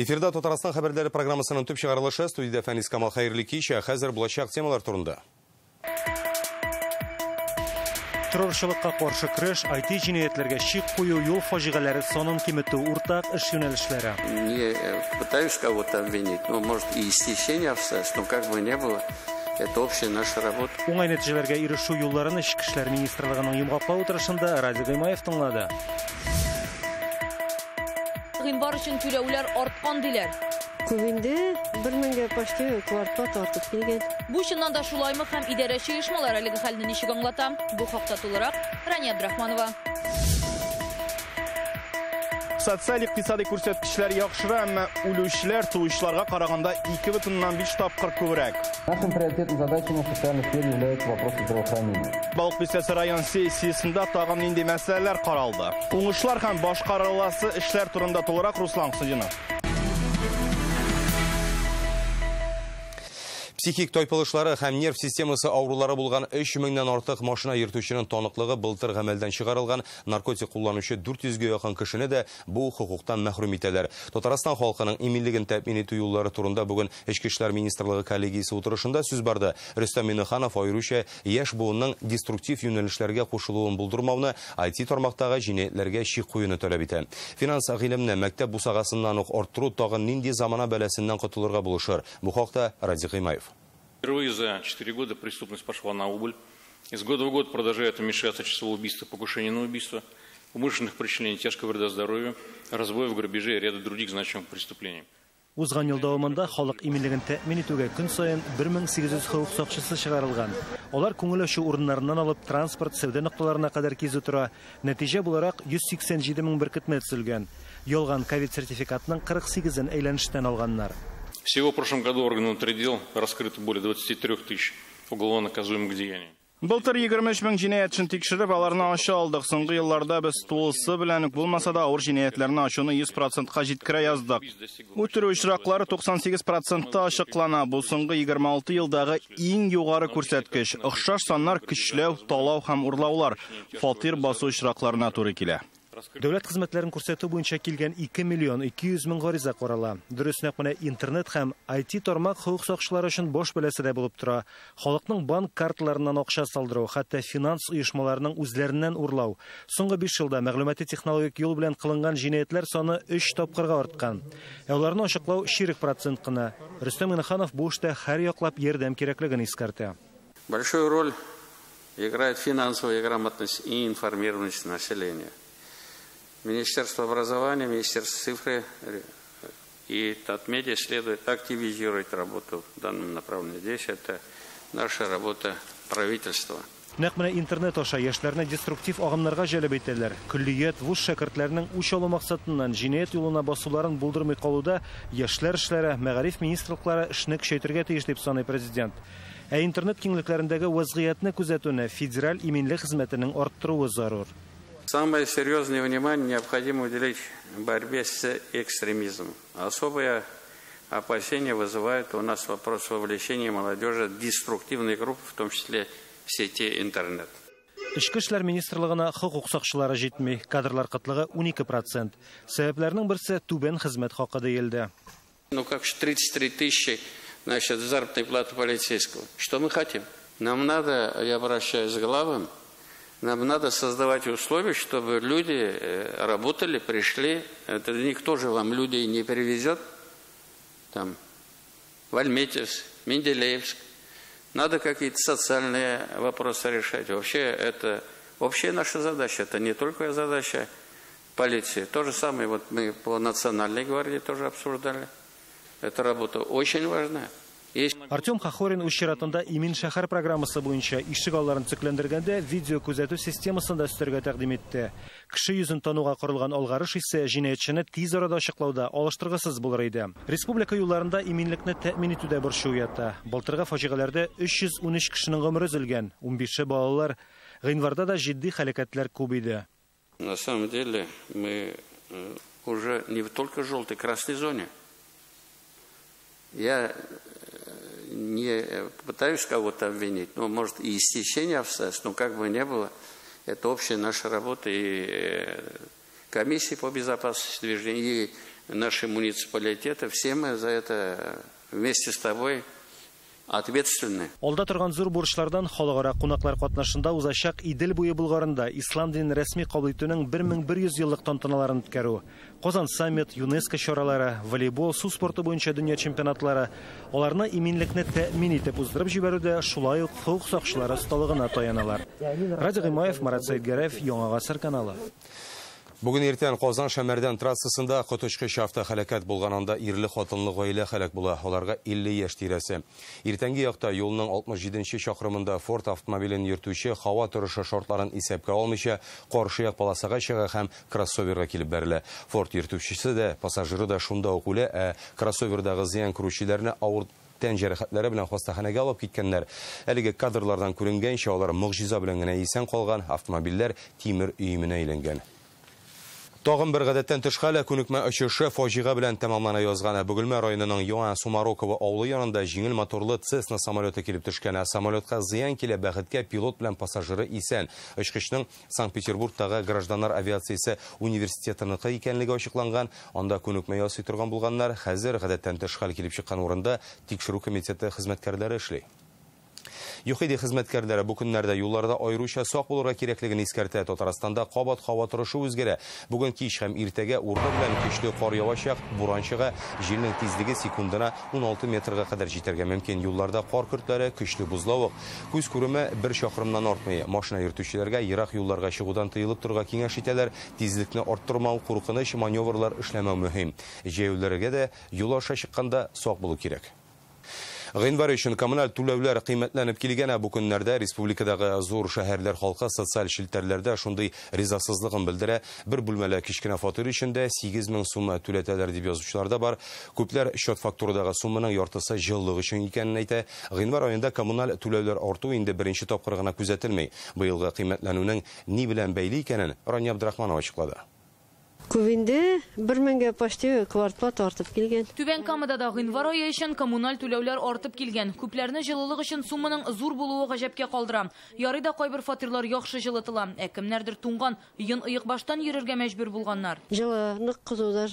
Эфирда Татарстан хәбәрләре программасының төп чыгарылышы студияда Фәнис Камал хәерле кич, хәзер булачак темалар турында. Террорчылыкка каршы көрәш, IT җинаятләргә чик кую, юл фаҗигаләре санын киметү уртак эш юнәлешләре. Не пытаюсь кого-то обвинить, но может и исчезновение обстоятельств, но как бы ни было, это общая наша работа. Уңай нәтиҗәләргә ирешү юлларын Эчке эшләр министрлыгының йомгаклау утырышында Радик Гыймаев тыңлады. Гыймбар өчен түләүләр арткан диләр. Күбинде 1000-гә почти квартал артып килгән. Бу чыннан да шулаймы һәм идарәче оешмалар әлеге хәлне ничек аңлата? Бу хакта тулырак Рания Абдрахманова. Социаль-икътисади күрсәткечләр яхшыры, әмма үлүчләр туучыларга караганда 2,5 тапкыр күбрәк. Нашим приоритетным задачей в социальной сфере является вопрос здравоохранения. Балык Бистәсе район сессиясында тагын нинди мәсьәләләр каралды? Уңышлар һәм башкарыласы эшләр турында тулырак Руслан Сыдинов. Психик тайпылышлары һәм нерв системасы аурулары булган 3000-нән артык машина йөртүченең таныклыгы былтыр гамәлдән чыгарылган наркотик кулланучы 400-гә якын кешене дә бу хукуктан мәхрүм итәләр. Татарстан халкының иминлеген тәэмин итү юллары турында бүген Эчке эшләр министрлыгы коллегиясе утырышында сүз барды. Рөстәм Миннеханов аеруча яшь буынның деструктив юнәлешләргә кушылуын булдырмауны, IT тармактагы җинаятләргә чик куюны таләп итә. Финанс гыйлемне мәктәп бусагасыннан ук арттыру тагын нинди замана бәласеннән котылырга булышыр. Бу хакта Радик Гыймаев. Впервые за 4 года преступность пошла на убыль. Из года в год продолжает уменьшаться число убийств и покушений на убийство, умышленных причинений тяжкого вреда здоровью, разбоев, грабежей и ряда других значимых преступлений. Узган ел дәвамында халык иминлеген тәэмин итүгә көн саен 1800 хокук сакчысы чыгарылган. Алар күңел ачу урыннарыннан алып транспорт, сәүдә нокталарына кадәр кизү тора. Нәтиҗә буларак 187 мең беркетмә төзелгән. Ялган ковид сертификатының 48-ен әйләнештән алганнар. Всего в прошлом году органы внутренних дел раскрыто более 23 тысяч уголовно наказуемых деяний. Былтыр 23 мең җинаятьчен тикшереп, аларны ача алдык. Соңгы елларда без тулысы белән үк булмаса да авыр җинаятләрне ачуны 100%-ка җиткерә яздык. Үтерү очраклары 98%-та ачыклана. Бу соңгы 26 елдагы иң югары күрсәткеч. Охшаш саннар көчләү, талау һәм урлаулар, фатир басу очракларына туры килә. Дәүләт хезмәтләрен күрсәтү буенча килгән 2 миллион 200 мең гариза карала. Дөресенә менә интернет һәм IT тармак хокук сакчылары өчен бош бәләсе дә булып тора. Халыкның банк карталарыннан акча салдыру, хәтта финанс оешмаларының үзләреннән урлау. Соңгы 5 елда мәгълүмати технологик юл белән кылынган җинаятләр саны 3 тапкырга арткан. Аларны ачыклау ширек процент кына. Рөстәм Миннеханов бу эштә һәр яклап ярдәм кирәклеген искәртә. Большую роль играет финансовая грамотность и информированность населения. Министерство образования, Министерство цифры и Татмедиа следует активизировать работу в данном направлении. Здесь это наша работа правительства. Нәкъ менә интернет аша яшьләрне деструктив агымнарга җәлеп итәләр. Күллият, вуз шәкертләренең үч алу максатыннан җинаять юлына басуларын булдырмый калуда яшьләр эшләре, мәгариф министрлыклары эшне көчәйтергә тиеш дип саный президент. Ә интернет киңлекләрендәге вазгыятьне күзәтүне федераль иминлек хезмәтенең арттыруы зарур. Самое серьезное внимание необходимо уделить борьбе с экстремизмом. Особое опасение вызывает у нас вопрос вовлечения молодежи в деструктивные группы, в том числе в сети интернет. Эчке эшләр министрлыгына хокук сакчылары җитми, кадрлар кытлыгы 12%. Сәбәпләрнең берсе түбән хезмәт хакы диелде. Ну как же 33 тысячи, значит, заработной платы полицейского. Что мы хотим? Нам надо, я обращаюсь к главам, нам надо создавать условия, чтобы люди работали, пришли. Это никто же вам людей не перевезет. Там, в Альметьевск, Менделеевск. Надо какие-то социальные вопросы решать. Вообще, это общая наша задача. Это не только задача полиции. То же самое вот мы по Национальной гвардии тоже обсуждали. Эта работа очень важная. Артем Хохорин үз чиратында Имин шәһәр программасы буенча ишек алларын төкләндергәндә видео күзәтү системасында өстәргә тәкъдим итте. Кеше йөзен тануга корылган алгарыш исә җинаятьчене тиз арада ачыклауда алыштыргысыз булыр иде. Республика юлларында иминлекне тәэмин итүдә борчу ята. Былтыргы фаҗигаләрдә 313 кешенең гомере өзелгән, 15 балалар. Гыйнварда да җитди хәрәкәтләр күп иде. На самом деле мы уже не только в желтой, красной зоне. Я не пытаюсь кого-то обвинить, но может и истечение обстоятельств, но как бы ни было, это общая наша работа и комиссии по безопасности движения, и наши муниципалитеты, все мы за это вместе с тобой ответственны. Алда торган зур бурычлардан халыкара кунаклар катнашында узачак Идел буе Булгарында ислам динен рәсми кабул итүнең 1100 еллык тантаналарын үткәрү, Казан саммит, ЮНЕСКО чаралары, волейбол, су спорты буенча дөнья чемпионатлары, аларны иминлекне тәэмин итеп уздырып җибәрүдә шулай ук хокук сакчылары осталыгына таяналар. Радик Гыймаев, Марат Сәйдгәрәев, Яңа Гасыр каналы. Бүген иртән Казан Шәмәрдән трассасында коточкыч автохәләкәт булганында ирле хатынлы гаилә хәлак була, аларга 50 яшь тирәсе. Иртәнге якта юлның 67-нче чакрымында Ford автомобилен йөртүче һава торышы шартларын исәпкә алмыйча каршы як полосага чыга һәм кроссоверга килеп бәрелә. Ford йөртүчесе дә, пассажиры да шунда ук үлә, ә кроссовердагы зыян күрүчеләрне авыр тән җәрәхәтләре белән хастаханәгә алып киткәннәр. Әлеге кадрлардан күренгәнчә, алар мөгъҗиза белән генә исән калган, автомобильләр тимер өеменә әйләнгән. Тагын бер гадәттән тыш хәле күнекмә очышы фаҗига белән тәмамлана язган. Бөгелмә районының Яңа Сумароково авылы янында җиңел моторлы Cessna самолеты килеп төшкән. Самолетка зыян килә, бәхеткә пилот белән пассажиры исән. Очкычның Санкт-Петербургтагы гражданнар авиациясе университетыныкы икәнлеге ачыкланган. Анда күнекмә ясый торган булганнар хәзер гадәттән тыш хәл килеп чыккан урында тикшерү комитеты хезмәткәрләре эшли. ЮХИДИ хезмәткәрләре бу көннәрдә юлларда аеруча сак булырга кирәклеген искәртә. Татарстанда кабат һава торышы үзгәрә. Бүген кич һәм иртәгә урта белән көчле кар явачак, буран чыга, җилнең тизлеге секундына 16 метрга кадәр җитәргә мөмкин. Юлларда кар көртләре көчле бузлавык. Күз күреме 1 чакрымнан артмый. Машина йөртүчеләргә ерак юлларга чыгудан тыелып торырга киңәш итәләр. Тизлекне арттырмау, куркыныч маневрлар эшләмәү мөһим. Җәяүләргә дә юл аша чыкканда сак булу кирәк. Гыйнвар өчен коммуналь түләүләр кыйммәтләнеп килгән. Бу көннәрдә республикадагы зур шәһәрләр халкы социаль шелтәрләрдә шундый ризасызлыгын белдерә. Бер бүлмәле кичкенә фатир өчендә 8000 сум түләтәләр дип язучылар да бар. Күпләр счет фактурадагы сумманың яртысы җыллык өчен икәнен әйтә. Гыйнвар аенда коммуналь түләүләр арту инде беренче тапкыр гына күзәтелми. Быелгы кыйммәтләнүнең ни белән бәйле икәнен Рания Абдрахманова ачыклады. Күбинде 1000-гә почти квартплата артып килгән. Түбән Камада да гыйнвар ае өчен коммуналь түләүләр артып килгән. Күпләрне җылылык өчен сумманың зур булуы гаҗәпкә калдыра. Ярый да кайбер фатирлар яхшы җылытыла. Кемнәрдер туңган, йын ыек баштан йөрергә мәҗбүр булганнар. Җылы, нык кызуда.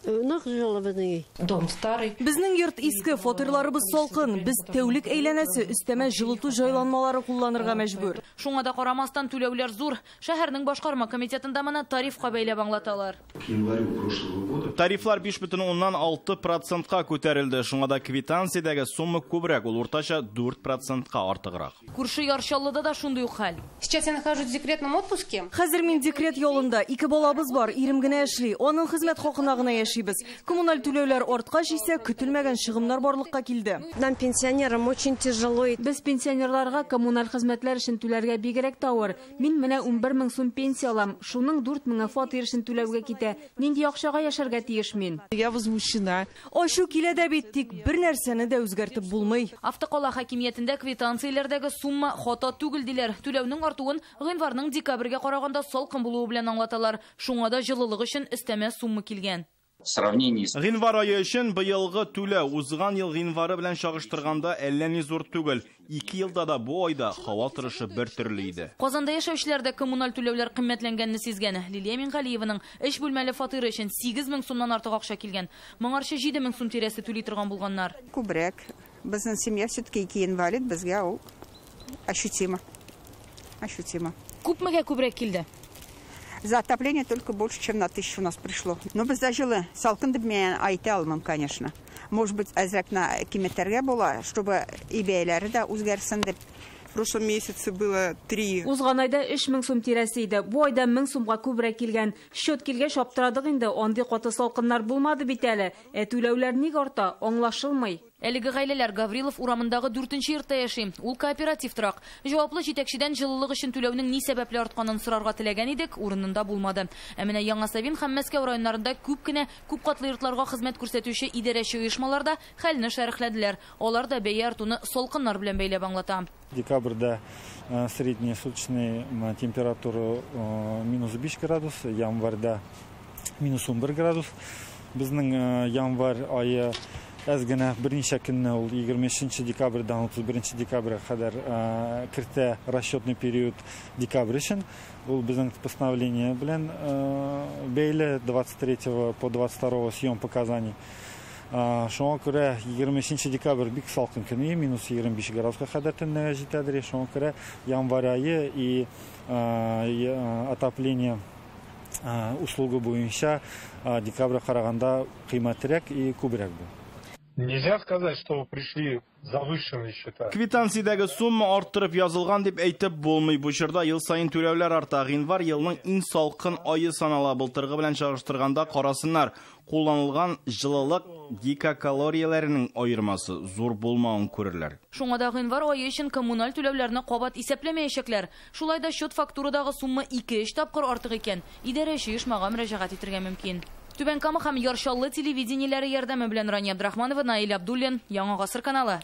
Нык җылы безнең. Дом старый. Безнең йорт иске, фатирларыбыз салкын. Без тәүлек әйләнәсе өстәмә җылыту җайланмалары кулланырга мәҗбүр. Шуңа да карамастан түләүләр зур. Шәһәрнең башкарма комитетында моны тарифка бәйләп аңлаталар. Тарифлар 5,6%-ка күтәрелде. Шуңа да квитанциядәге сумма күбрәк, ул уртача 4%-ка артыграк. Күрше Яршаллыда да шундый ук хәл. Сейчас я нахожусь в декретном отпуске. Хәзер мин декрет ялында, 2 балабыз бар, ирем генә эшли. Аның хезмәт хакына гына яшибез. Коммуналь түләүләр арткач исә көтелмәгән чыгымнар барлыкка килде. Нам пенсионерам очень тяжело. Без пенсионерларга коммуналь хезмәтләр өчен түләргә бигрәк тавыр. Мин менә 11000 сум пенсия алам. Шуның 4000 фатир өчен түләүгә китә. Нинди акчага яшәргә тиеш мин? Я возмущена. Ашу килә дә бит, тик бер нәрсәне дә үзгәртеп булмый. Автокала хакимиятендә квитанцияләрдәге сумма хата түгел диләр. Түләүнең артуын гыйнварның декабрьгә караганда салкын булуы белән аңлаталар. Шуңа да җылылык өчен өстәмә сумма килгән. Гыйнвар ае өчен быелгы түләү узган ел гыйнвары белән чагыштырганда әллә ни зур түгел. 2 елда да бу айда һава торышы бер төрле иде. Казанда яшәүчеләр дә коммуналь түләүләр кыйммәтләнгәнне сизгән. Лилия Мингалиеваның 3 бүлмәле фатиры өчен 8000 сумнан артык акча килгән. Моңарчы 7000 сум тирәсе түли торган булганнар. Күбрәк. Безнең семья все-таки 2 инвалид, безгә ул ощутимо. Күпмегә күбрәк килде? За отопление только больше, чем на 1000 у нас пришло. Но без жилы. Салкын дип мен айта алмам, конечно. Может быть, әзрәк на кимәтләргә була, чтобы и бәяләре дә үзгәрсен дип. В прошлом месяце было 3. Узган айда 3000 сум тирәсе иде. Бу айда 1000 сумга күбрәк килгән. Счет килгәч аптырадык инде. Андый каты салкыннар булмады бит әле. Түләүләр ник арта? Аңлашылмый. Әлеге гаиләләр Гаврилов урамындагы 4нче йортта яши. Ул кооператив торак. Җаваплы җитәкчедән җылылык өчен түләүнең ни сәбәпле артканын сорарга теләгән идек, урынында булмады. Менә Яңа Савин һәм Мәскәү районнарында күп кенә күп катлы йортларга хезмәт күрсәтүче идарәче оешмаларда хәлне шәрехләделәр. Алар да бәя артуны салкыннар белән бәйләп аңлата. Декабрьдә средняя суточная температура -5 градус, январьда -11 градус. Безнең январь ае Әз генә берничә көнне ул 25 декабрьдән 31 декабрьгә кадәр кертә расчетный период декабрь өчен. Ул безнең постановление белән бәйле 23 по 22 съем показаний. Шуңа күрә 23 декабрь бик салкын көне, минус 25 градуска кадәр төнләгә җитәдер. Шуңа күрә январь айы и отопление услугы буенча декабрь караганда кыйммәтрәк и күбрәк бу. Нельзя сказать, что пришли завышенные счета. Квитанциядәге сумма арттырып язылган дип әйтеп булмый. Бу чорда ел сайын түләүләр арта. Гыйнвар елның иң салкын айы санала. Былтыргы белән чагыштырганда карасыннар. Кулланылган җылылык гигакалорияләренең аермасы зур булмавын күрерләр. Шуңа да гыйнвар айы өчен коммуналь түләүләрне кабат исәпләмәячәкләр. Шулай да счет фактурадагы сумма 2-3 тапкыр артык икән. Идарәче оешмага мөрәҗәгать итәргә мөмкин. Түбән Кама һәм Яршаллы телевидениеләре ярдәме белән Рания Абдрахманова, Наил Абдуллин, Яңа гасыр каналы.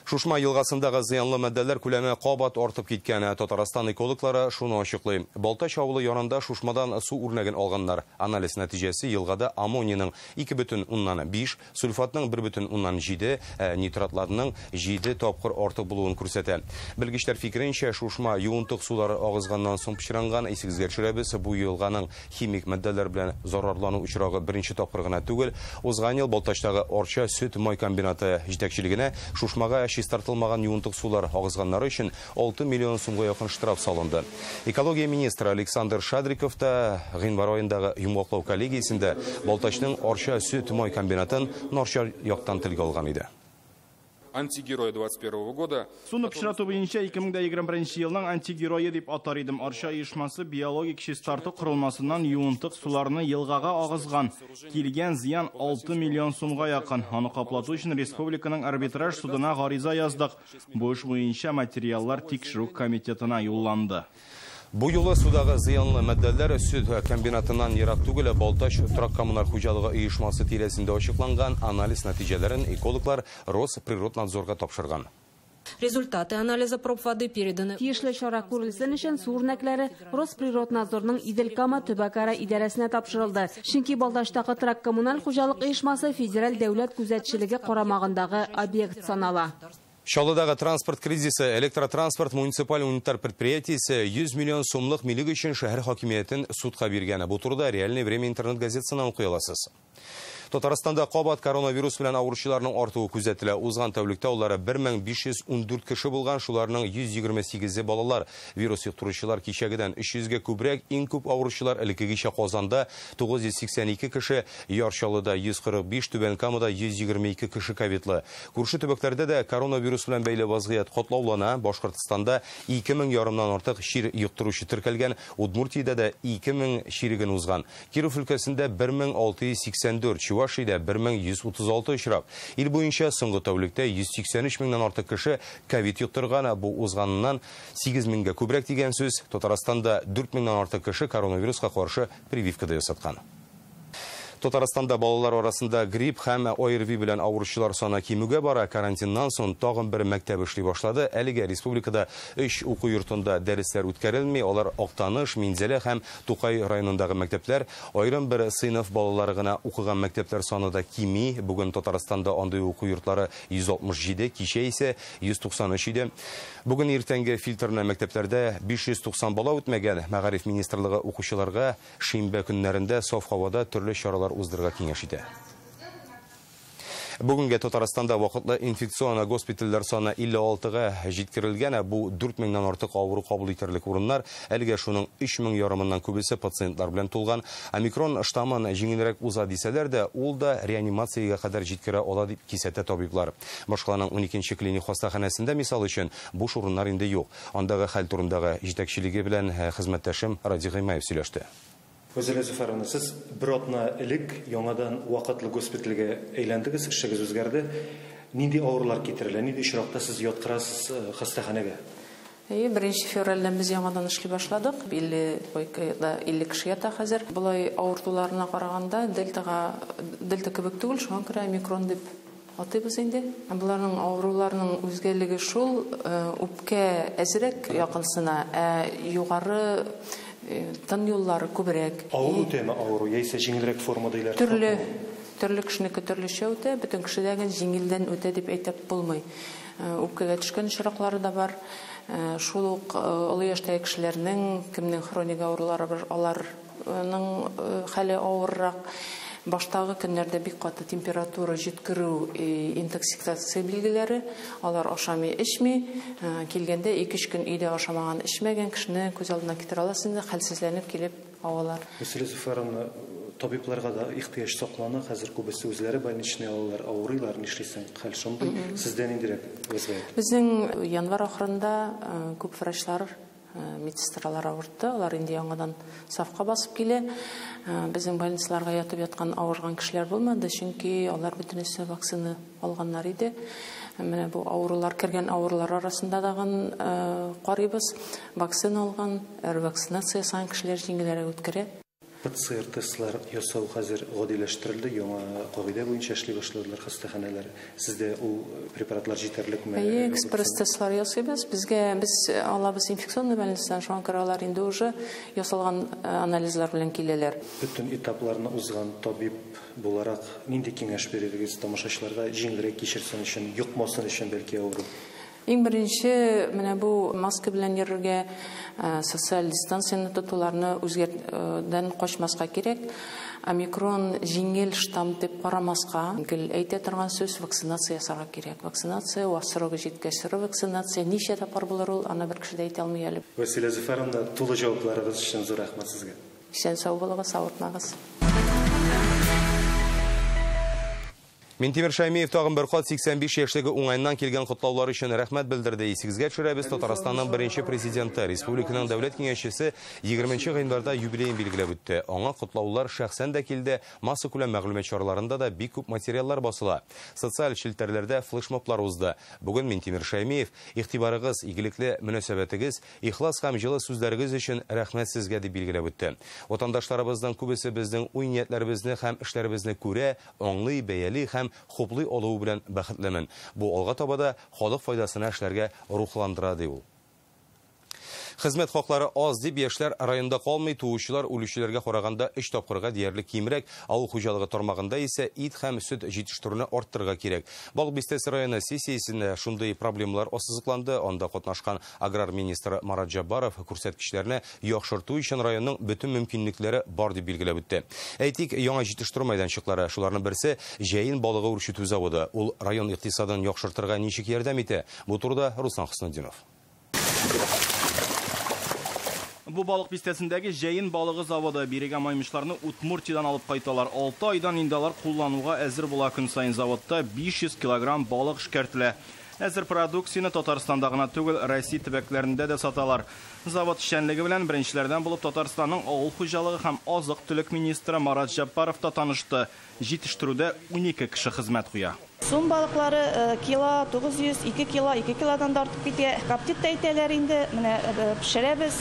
Шушма елгасындагы зыянлы мәддәләр күләме кабат артып киткән. Татарстан экологлары шуны ачыклый. Балтач авылы янында Шушмадан су үрнәген алганнар. Анализ нәтиҗәсе елгада аммонийның 2,5, сульфатның 1,7, нитратларның 7 тапкыр артык булуын күрсәтә. Белгечләр фикеренчә, Шушма юынтык сулары агызганнан соң пычранган. Исегезгә төшерәбез, бу елганың химик мәддәләр белән зарарлану очрагы беренче тапкыр гына түгел. Узган ел Балтачтагы Орча сөт май комбинаты җитәкчелегенә Шушмага чистартылмаган юынтык сулар агызганнары өчен 6 миллион сумга якын штраф салынды. Экология министры Александр Шадриков та гыйнвар аендагы йомгаклау коллегиясендә Балтачның Орча сөт май комбинатын Норча яктан телгә алган иде. Антигерой 21 года. Суны пычрату буенча 2021 елның антигерое дип атар идем. Арча оешмасы биологик чистарту курылмасыннан юынтык суларны елгага агызган. Килгән зыян 6 миллион сумга якын. Аны каплату өчен республиканың арбитраж судына гариза яздык. Бу эш буенча материаллар тикшерү комитетына юлланды. Бу юлы судагы зыянлы мәддәләр сөт комбинатыннан ерак түгел Балтач торак коммуналь хуҗалыгы оешмасы тирәсендә ачыкланган анализ нәтиҗәләрен экологлар Росприроднадзорга тапшырган. Результаты анализа проб воды переданы. Тиешле чара күрелсен өчен су үрнәкләре Росприроднадзорның Иделкама төбәкара идарәсенә тапшырылды. Чөнки Балтачтагы торак коммуналь хуҗалык оешмасы федераль дәүләт күзәтчелеге карамагындагы объект санала. Шалыдагы транспорт кризисы, электротранспорт муниципаль унитар предприятиясе 100 миллион сумлык милек өчен шәһәр хакимиятен судка биргән. Бу турыда реальный время интернет газетасынан укый аласыз. Татарстанда кабат коронавирус белән авыручыларның артуы күзәтелә. Узган тәүлектә улары 1514 кеше булган, шуларның 128-е балалар. Вирус йоктыручылар кичәгедән 300-гә күбрәк, иң күп авыручылар элеккегечә Казанда 982 кеше, Яршалыда 145, Түбән Камада 122 кеше ковидлы. Күрше төбәкләрдә дә коронавирус белән бәйле вазгыять катлаулана. Башкортстанда 2000 ярымнан артык шир йоктыручы теркәлгән, Удмуртиядә дә 2000 ширеген узган. Киров өлкәсендә 1684, Чувашиядә 1136 очрак. Ил буенча соңгы тәүлектә 183 меңнән артык кеше ковид йоктырган. Бу узганнан 8 меңгә күбрәк дигән сүз. Татарстанда 4 меңнән артык кеше коронавируска каршы прививкада ясаткан. Татарстанда балалар арасында грипп һәм ОРВИ белән авыручылар саны кимүгә бара. Карантиннан соң тагын бер мәктәп эшли башлады. Әлегә республикада 3 уку йортында дәресләр үткәрелми. Алар Актаныш, Минзәлә һәм Тукай районындагы мәктәпләр. Аерым бер сыйныф балалары гына укыган мәктәпләр саны да кими. Бүген Татарстанда андый уку йортлары 167, кичә исә 193 иде. Бүген иртәнге фильтрны мәктәпләрдә 590 бала үтмәгән. Мәгариф министрлыгы укучыларга шимбә көннәрендә саф һавада төрле чаралар уздырырга киңәш итә. Бүгенге Татарстанда вакытлы инфекцион госпитальләр саны 56-га җиткерелгән. Бу 4000ннан артык авыру кабул итерлек урыннар. Әлегә шуның 3000 ярымыннан күбесе пациентлар белән тулган. Омикрон штаммын җиңелрәк уза дисәләр дә, ул да реанимациягә кадәр җиткерә ала дип кисәтә табиблар. Башкаланың 12-нче клиник хастаханәсендә мисал өчен буш урыннар инде юк. Андагы хәл турындагы җитәкчелеге белән хезмәттәшем Ради Гыймаев сөйләште. Өзеле Зөфәрәне, сез бер атна элек яңадан вакытлы госпитальгә әйләндегез, эшегез үзгәрде. Нинди авырулар китерелә, нинди очракта сез яткырасыз хастаханәгә? 1 февральдән без яңадан эшли башладык. 50 кеше ята хәзер. Булай авыртуларына караганда дельта кебек түгел, шуңа күрә микрон дип атыйбыз инде. Буларның авыруларының үзгәлеге шул, үпкә әзрәк якынсына, югары тын юллары күбрәк. Авыру тема авыру, яисә җиңелрәк формада иләр. Төрле кешенеке төрлечә үтә, бөтен кешедәге җиңелдән үтә дип әйтеп булмый. Үпкәгә төшкән очраклары да бар. Шул ук олы яшьтәге кешеләрнең кемнең хроник авырулары бар, аларның хәле авыррак. Баштагы көннәрдә бик каты температура җиткерү, интоксикация билгеләре, алар ашамый, эчми, килгәндә 2-3 көн өйдә ашамаган, эчмәгән кешене күз алдына китерә аласыз, хәлсезләнеп килеп авалар. Табибларга да ихтыяҗ саклана, хәзер күбесе үзләре больничный алалар, авырыйлар, нишлисең, хәл шундый. Сездән индирәк вызывает. Безнең январь ахырында күп врачлар, медсестралар авыртты, алар инде яңадан сафка басып килә. Безнең больницаларга ятып яткан авырган кешеләр булмады, чөнки алар бөтенесе вакцина алганнар иде. Менә бу авырулар кергән авырулар арасында дагы карыйбыз. Вакцина алган, вакцинация сан кешеләр җиңелрәк үткәрә. ПЦР тестлар ясау хәзер гадиләштерелде, яңа кагыйдә буенча эшли башладылар хастаханәләр. Сездә ул препаратлар җитәрлекме? Экспресс тестлар ясыйбыз. Без алабыз инфекционный больницадан, шуңа күрә алар инде уже ясалган анализлар белән киләләр. Бөтен этапларны узган табиб буларак нинди киңәш бирергез тамашачыларга җиңелрәк кичерсен өчен, юкмасын өчен бәлки авыру? Иң беренче менә бу маска белән йөрергә, социаль дистанцияны тотуларны үзгәртүдән качмаска кирәк. Омикрон җиңел штамм дип карамаска, гел әйтә торган сүз вакцинация ясарга кирәк. Вакцинация срогы җиткәч, вакцинация ничә тапкыр булыр ул, аны бер кеше дә әйтә алмый әле. Василия Зөфәровна, тулы җавапларыгыз өчен зур рәхмәт сезгә. Исән сау булыгыз, авыртмагыз. Минтимер Шаймиев тагын бер кат 85 яшьтәге уңайннан килгән котлаулар өчен рәхмәт белдерде. Исегезгә төшерәбез, Татарстанның беренче президенты, республиканың дәүләт киңәшчесе 20 гыйнварда юбилеен билгеләп үтте. Аңа котлаулар шәхсән дә килде, масса күләм мәгълүмат чараларында да бик күп материаллар басыла. Социаль челтәрләрдә флешмоблар узды. Бүген Минтимер Шаймиев, игътибарыгыз, игелекле мөнәсәбәтегез, ихлас һәм җылы сүзләрегез өчен рәхмәт сезгә дип билгеләп үтте. Ватандашларыбызның күбесе безнең уй-ниятләребезне һәм эшләребезне күрә, аңлый, бәяли һәм хуплый алуы белән бәхетлемен. Бу алга табада халык файдасына эшләргә рухландыра ди ул. Хезмәт хаклары аз дип яшьләр районда калмый, туучылар үлүчеләргә караганда 3 тапкырга диярлек кимрәк, авыл хуҗалыгы тармагында исә ит һәм сөт җитештерүне арттырырга кирәк. Балык бистәсе районы сессиясендә шундый проблемалар ассызыкланды. Анда катнашкан аграр министры Марат Җаббаров күрсәткечләрне яхшырту өчен районның бөтен мөмкинлекләре бар дип билгеләп үтте. Әйтик, яңа җитештерү мәйданчыклары, шуларның берсе җәен балыгы үрчетү заводы. Ул район икътисадын яхшыртырга ничек ярдәм итә? Бу турыда Руслан Хөснетдинов. Бу балык бистәсендәге җәен балыгы заводы бирегә маймышларны Удмуртиядән алып кайталар. 6 айдан инде алар куллануга әзер була, көн сайын заводта 500 килограмм балык эшкәртелә. Әзер продукцияны Татарстанда гына түгел, Россия төбәкләрендә дә саталар. Завод эшчәнлеге белән беренчеләрдән булып Татарстанның авыл хуҗалыгы һәм азык-төлек министры Марат Җаббаров та танышты. Җитештерүдә 12 кеше хезмәт куя. Сум балыклары кило 900, 2 кило, 2 килодан да артып китә. Коптит әйтәләр инде, менә пешерәбез.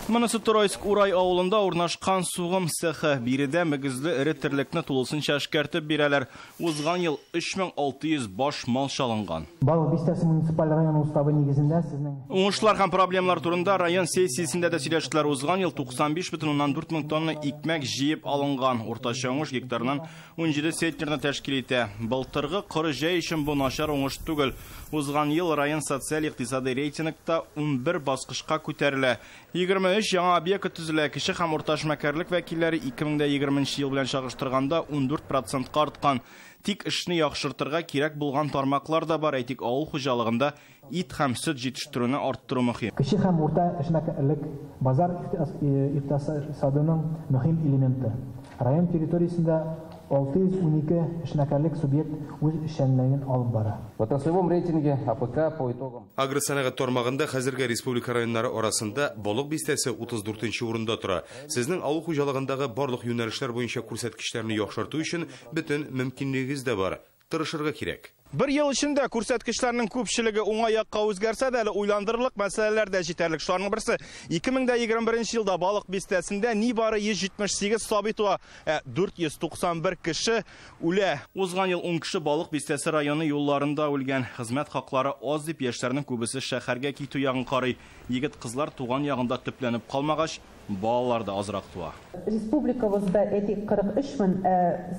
Монысы Турайск Урай авылында урнашкан сугым цехы. Биредә мөгезле эре терлекне тулысынча эшкәртеп бирәләр. Узган ел 3600 баш мал чалынган. Балык бистәсе муниципаль район уставы нигезендә сезнең уңышлар һәм проблемалар турында район сессиясендә дә сөйләштеләр. Узган ел 95,4 мең тонна икмәк җыеп алынган. Уртача уңыш гектарыннан 17 центнерны тәшкил итә. Былтыргы коры җәй өчен бу начар уңыш түгел. Узган ел район социаль-икътисади рейтингта 11 баскычка күтәрелә. 23 яңа объект төзелә. Кече һәм урта эшмәкәрлек вәкилләре 2020 ел белән чагыштырганда 14% арткан. Тик эшне яхшыртырга кирәк булган тармаклар да бар. Әйтик, авыл хуҗалыгында ит һәм сөт җитештерүне арттыру мөһим. Кече һәм урта эшмәкәрлек базар икътисадының мөһим элементы. Район территориясендә 612 эшмәкәрлек субъект үз эшчәнлеген алып бара. В отраслевом рейтинге АПК по итогам Агросәнәгать тармагында хәзергә республика районнары арасында балык бистәсе 34нчы урында тора. Сезнең авыл хуҗалыгындагы барлык юнәлешләр буенча күрсәткечләрне яхшырту өчен бөтен мөмкинлегегез дә бар. Тырышырга кирәк. Bir yıl içinde күрсәткечләрнең күпчелеге уңай якка үзгәрсә дә, әле уйландырырлык мәсьәләләр дә җитәрлек. Шуларның берсе 2021 елда балык бистәсендә нибары 178 сабый туа, 491 кеше үлә. Узган ел 10 кеше балык бистәсе районы юлларында үлгән. Хезмәт хаклары аз дип яшьләрнең күбесе шәһәргә китү ягын карый. Егет кызлар туган ягында төпләнеп калмагач, балалар да азрак туа. Республикабызда этик 43 мең,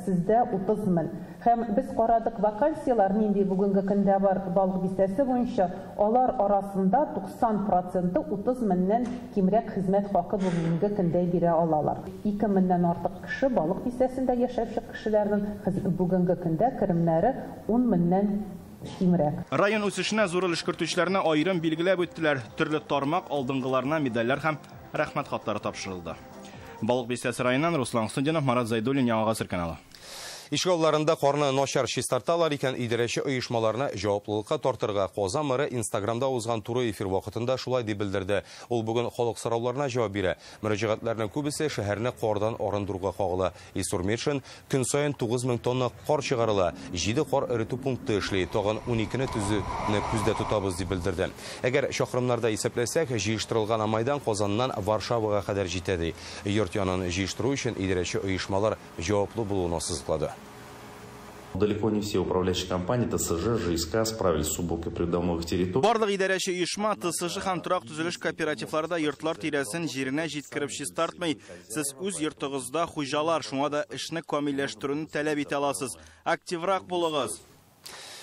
сездә 30 мең. Һәм без карадык вакансиялар нинди бүгенге көндә бар балык бистәсе буенча, алар арасында 90% 30 меңнән кимрәк хезмәт хакы бүгенге көндә бирә алалар. 2 меңнән артык кеше балык бистәсендә яшәүче кешеләрнең бүгенге көндә керемнәре 10 меңнән кимрәк. Район үсешенә зур өлеш кертүчеләрне аерым билгеләп үттеләр. Төрле тармак алдынгыларына медальләр һәм рәхмәт хатлары тапшырылды. Балык бистәсе районыннан Руслан Хусайнов, Марат Зайдуллин, Яңа Гасыр каналы. Ишгалларында корны начар чистарталар икән идарәче оешмаларына җаваплылыкка тартырга Казан мэры Инстаграмда узган туры эфир вакытында шулай дип белдерде. Ул бүген халык сорауларына җавап бирә. Мөрәҗәгатьләрнең күбесе шәһәрне кордан арындыруга кагыла. Исурмешин көн саен 9000 тонна кар чыгарыла. 7 кар эритү пункты эшли. Тагын 12-не төзүне күздә тотабыз дип белдерде. Әгәр шахрымнарда исәпләсәк, җыештырылган Амайдан Казаннан Варшавага кадәр җитә ди. Йорт янын җыештыру өчен идарәче оешмалар җаваплы булуын сызыклады. Далеко не все управляющие компании, ТСЖ, ЖСК справились с уборкой придомовых территорий. Барлык идарәче оешма, ТСЖ һәм торак төзелеш кооперативларда йортлар тирәсен җиренә җиткереп чистартмый. Сез үз йортыгызда хуҗалар, шуңа да эшне камилләштерүне таләп итә аласыз. Активрак булыгыз.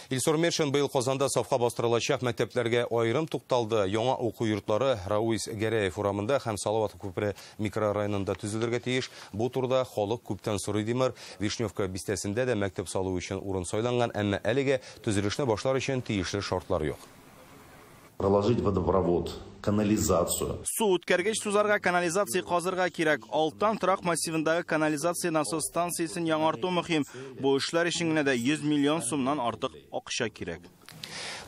Илсурмешин быел Казанда сафка бастырылачак мәктәпләргә аерым тукталды. Яңа уку йортлары Рауис Гәрәев урамында һәм Салават күпре микрорайонында төзелергә тиеш. Бу турда халык күптән сорый димер. Вишневка бистәсендә дә мәктәп салу өчен урын сайланган, әмма әлегә төзелешне башлар өчен тиешле шартлар юк. Проложить водопровод, канализацию. Су үткәргеч сузарга канализация казырга кирәк. Алтан торак массивындагы канализация насос станциясын яңарту мөһим. Бу эшләр өчен генә дә 100 миллион сумнан артык акча кирәк.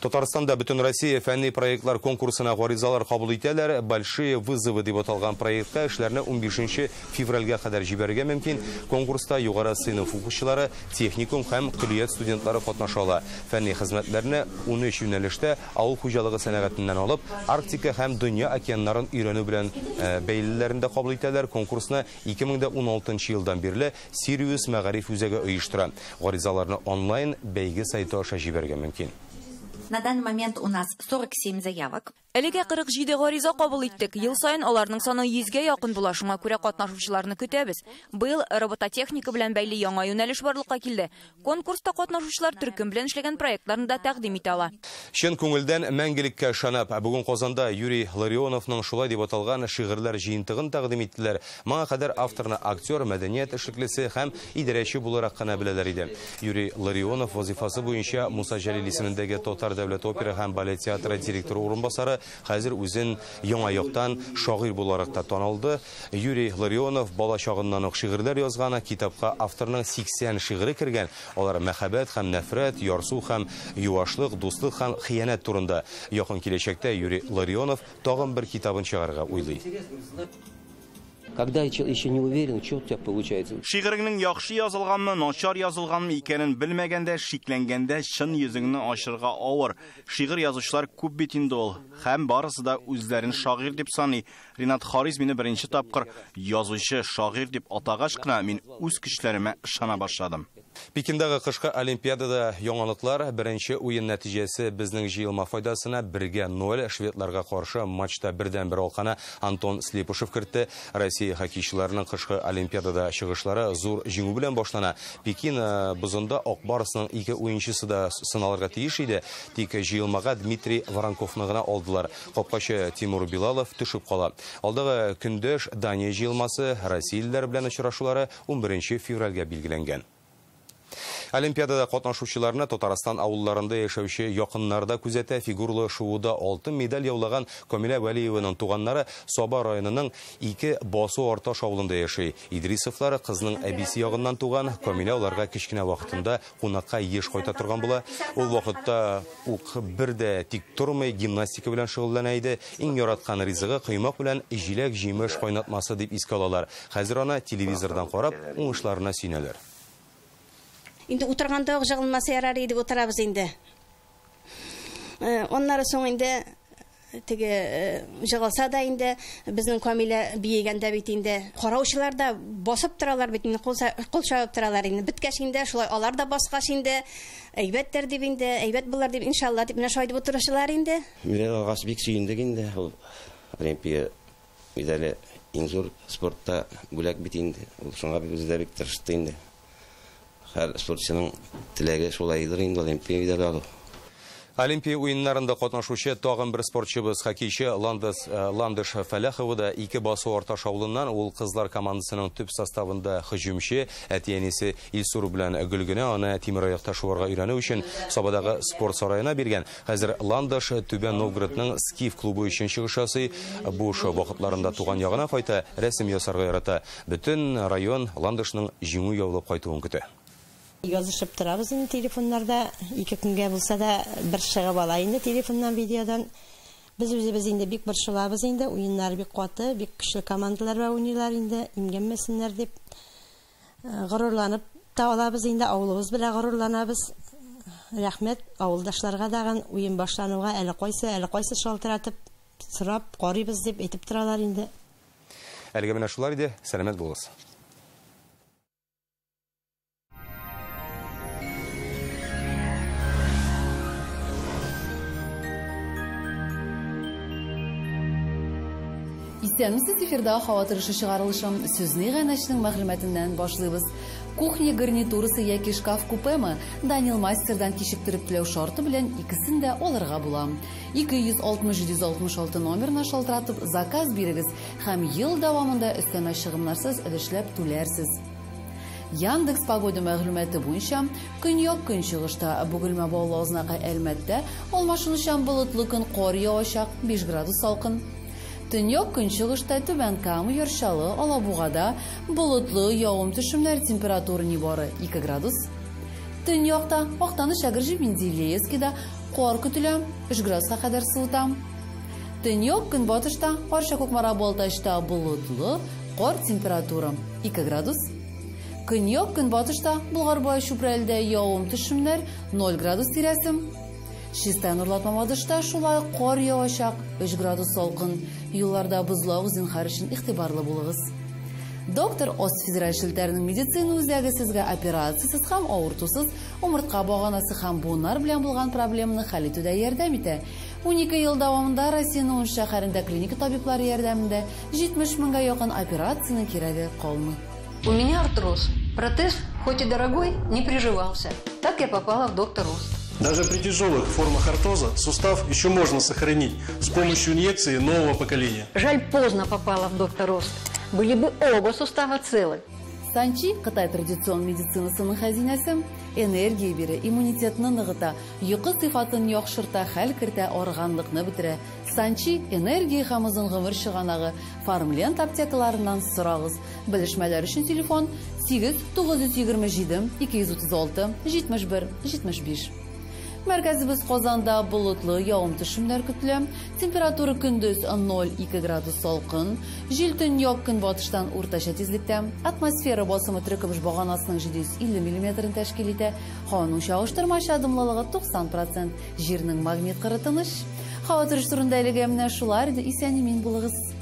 Татарстанда бөтен Россия фәнни проектлар конкурсына гаризалар кабул итәләр. Большие вызовы дип аталган проектка эшләрне 15 февральгә кадәр җибәрергә мөмкин. Конкурста югары сыйныф укучылары, техникум һәм көллият студентлары катнаша. Фәнни хезмәтләрне 13 юнәлештә авыл хуҗалыгы сәнәгатеннән алып, Арктика һәм дөнья океаннарын өйрәнү белән бәйлеләрендә кабул итәләр. Конкурсны 2016 елдан бирле Сириус мәгариф үзәге оештыра. Гаризаларны онлайн бәйге сайты аша җибәрергә мөмкин. На данный момент у нас 47 заявок. Әлегә 47 гариза кабул иттек. Ел сайын аларның саны 100-гә якын була. Шуңа күрә катнашучыларны көтәбез. Быел робототехника белән бәйле яңа юнәлеш барлыкка килде. Конкурста катнашучылар төркем белән эшләгән проектларны да тәкъдим итә ала. Чын күңелдән мәңгелеккә ышанып, бүген Казанда Юрий Ларионовның шулай дип аталган шигырьләр җыентыгын тәкъдим иттеләр. Моңа кадәр авторны актер, мәдәният эшлеклесе һәм идарәче буларак кына беләләр иде. Юрий Ларионов вазифасы буенча Муса Җәлил исемендәге Татар дәүләт опера һәм балет театры директоры урынбасары, хәзер үзен яңа яктан шагыйрь буларак та танылды. Юрий Ларионов бала чагыннан ук шигырьләр язган, китапка авторның 80 шигыре кергән. Алар мәхәббәт һәм нәфрәт, ярсу һәм юашлык, дуслык һәм хыянәт турында. Якын киләчәктә Юрий Ларионов тагын бер китабын чыгарырга уйлый. Когда еще не уверен, что у тебя получается. Шигыреңнең яхшы язылганмы, начар язылганмы икәнен белмәгәндә, шикләнгәндә чын йөзеңне ачырга авыр. Шигырь язучылар күп бит инде ул. Һәм барысы да үзләрен шагыйрь дип саный. Ринат Харис мине беренче тапкыр язучы, шагыйрь дип атагач кына мин үз көчләремә ышана башладым. Пекиндагы кышкы олимпиадада яңалыклар, беренче уен нәтиҗәсе безнең җыелма файдасына 1-0 шведларга каршы матчта бердән-бер алканы Антон Слепушев кертте. Россия хоккейчыларының кышкы олимпиадада чыгышлары зур җиңү белән башлана. Пекин бозында Ак Барысның 2 уенчысы да сыналырга тиеш иде. Тик җыелмага Дмитрий Воронковны гына алдылар. Капкачы Тимур Билалов төшеп кала. Алдагы көндәш Дания җыелмасы Россиялеләр белән очрашулары 11 февральгә билгеләнгән. Олимпиадада катнашучыларны Татарстан авылларында яшәүче якыннарда күзәтә. Фигурлы шууда алтын медаль яулаган Камилә Вәлиеваның туганнары Саба районының 2 басу Арташ авылында яши. Идрисовлар кызның әбисе ягыннан туган. Камилә аларга кичкенә вакытында кунакка еш кайта торган була. Ул вакытта ук бердә тик тормый гимнастика белән шөгыльләнә иде. Иң яраткан ризыгы кыймак белән җиләк җимеш кайнатмасы дип искә алалар. Хәзер аны телевизордан карап, уңышларына сөйнәләр. Инде утырганда жыгылмаса ярар иде, утырабыз инде. Оннары соң инде теге жыгылса да инде безнең Камилә биегәндә бит инде караучылар да басып торалар бит инде, кул чабып торалар инде. Биткәч инде шулай алар да баскач инде әйбәттер дип инде, әйбәт булар дип иншалла дип менә шулай дип утырышалар инде. Мен алгаш бик сөендек инде. Олимпия медале Ең зур спортта бүләк бит инде. Ул шуңа бездә бик тырышты инде. Һәр спортчының теләге шулайдыр инде, Олимпия медале алу. Олимпия уеннарында катнашучы тагын бер спортчыбыз хоккейчы Ландыш Фәләхова да 2 басу орта шаулыннан ул кызлар командасының төп составында һөҗүмче, әтиәнисе Илсур белән Гөлгенә аны тимер аякта шуарга өйрәнү өчен Сабадагы спорт сараена биргән. Хәзер Ландыш Түбән Новгородның Скиф клубы өчен чыгыш ясый. Буш вакытларында туган ягына кайта, рәсем ясарга ярата. Бөтен район Ландышның җиңү яулап кайтуын көтә. Язышып торабыз инде телефоннарда, 2 көнгә булса да бер чыгып ала инде телефоннан, видеодан. Без үзебез инде бик борчылабыз инде, уеннар бик каты, бик көчле командалар ва уйныйлар инде, имгәнмәсеннәр дип горурланып та алабыз инде, авылыбыз белән горурланабыз. Рәхмәт авылдашларга дагы уен башлануга әле кайсы шалтыратып сорап карыйбыз дип әйтеп торалар инде. Әлегә менә шулар иде, сәламәт булыгыз. Исәнмесез, эфирда һава торышы чыгарылышым сүзне гайнәчнең мәгълүматыннан башлыйбыз. Кухня гарнитурасы яки шкаф купемы Данил Мастердан кичектереп теләү шарты белән икесен дә алырга була. 260-766 номерына шалтыратып заказ бирегез һәм ел дәвамында өстәмә чыгымнарсыз эшләп түләрсез. Яндекс погода мәгълүматы буенча, көньяк көнчыгышта Бөгелмә Баулы Азнакай Әлмәттә алмашынучан болытлы көн кар явачак, 5 градус салкын. Төньяк көнчыгышта Түбән Кама, Яршалы, Алабугада болытлы явым-төшемнәр, температура нибары 2 градус. Төньякта Актаныш, Әгерҗе, Менделеевскида кар көтелә, 3 градуска кадәр суыта. Төньяк көнбатышта Арча, Кукмара, Балтачта болытлы, кар, температура 2 градус. Көньяк көнбатышта Булгарбай, Чүпрәлдә явым-төшемнәр 0 градус тирәсе. Чистай Нурлатма Мадышта шулай кар явачак, 3 градус салкын. Юлларда бозлау зинһар өчен игътибарлы булыгыз. Доктор Оз федераль шелтәрнең медицина үзәге сезгә операциясыз һәм авыртусыз умыртка баганасы һәм буыннар белән булган проблеманы хәл итүдә ярдәм итә. 12 ел дәвамында Россиянең 10 шәһәрендә клиника табиблары ярдәмендә 70 меңгә якын операцияны кирәге калмый. У меня артроз. Протез, хоть и дорогой, не приживался. Так я попала в доктор Оз. Даже при тяжелых формах артоза сустав еще можно сохранить с помощью инъекции нового поколения. Жаль, поздно попала в доктор Оз. Были бы оба сустава целы. Санчи, Кытай традицион медицинасының хәзинәсе, энергия бирә, иммунитетны ныгыта, йокы сыйфатын яхшырта, хәл кертә, арганлыкны бетерә. Санчи энергия һәм озын гомер чыганагы Фармленд аптекаларыннан сорагыз. Белешмәләр өчен телефон 8-927 236 71 75. Мәркәзебез Казанда болытлы явым-төшемнәр көтелә. Температура көндез 0-2 градус салкын. Җил төньяк көнбатыштан уртача тизлектә. Атмосфера басымы трекөмеш баганасының 750 мм тәшкил итә. Һаваның чагыштырмача дымлылыгы 90%. Җирнең магнит кыры тыныч. Һава торышы турында әлегә менә шулар иде. Исән-имин булыгыз.